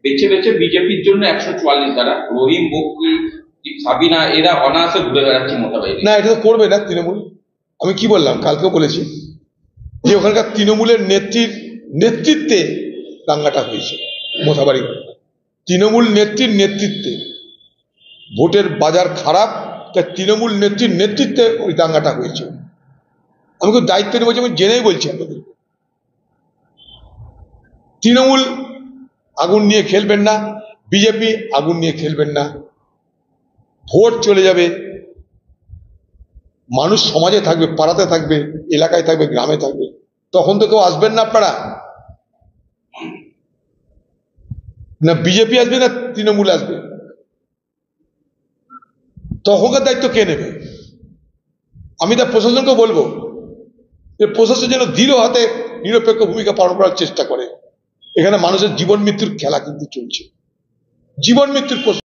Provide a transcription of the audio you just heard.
বেছে বেছে বিজেপির জন্য 144 দ্বারা রহিম, বকুল, সাবিনা এরা অনায়াসে ঘুরে বেড়াচ্ছে মোতাবেক। না, এটা তো করবে না তৃণমূল। আমি কি বললাম, কালকেও বলেছি যে ওখানকার তৃণমূলের নেতৃত্বে দাঙ্গাটা হয়েছে মোথাবাড়ি। তৃণমূল নেত্রীর নেতৃত্বে ভোটের বাজার খারাপ, তাই তৃণমূল নেত্রীর নেতৃত্বে ওই দাঙ্গাটা হয়েছে। আমি খুব দায়িত্ব নিয়ে বলছি, আমি জেনেই বলছি আপনাদের। তৃণমূল আগুন নিয়ে খেলবেন না, বিজেপি আগুন নিয়ে খেলবেন না। ভোট চলে যাবে, মানুষ সমাজে থাকবে, পাড়াতে থাকবে, এলাকায় থাকবে, গ্রামে থাকবে, তখন তো কেউ আসবেন না আপনারা। না বিজেপি আসবে না তৃণমূল আসবে, তখনকার দায়িত্ব কে নেবে? আমি তা প্রশাসনকে বলবো যে প্রশাসন যেন দৃঢ় হাতে নিরপেক্ষ ভূমিকা পালন করার চেষ্টা করে। এখানে মানুষের জীবন মৃত্যুর খেলা কিন্তু চলছে, জীবন মৃত্যুর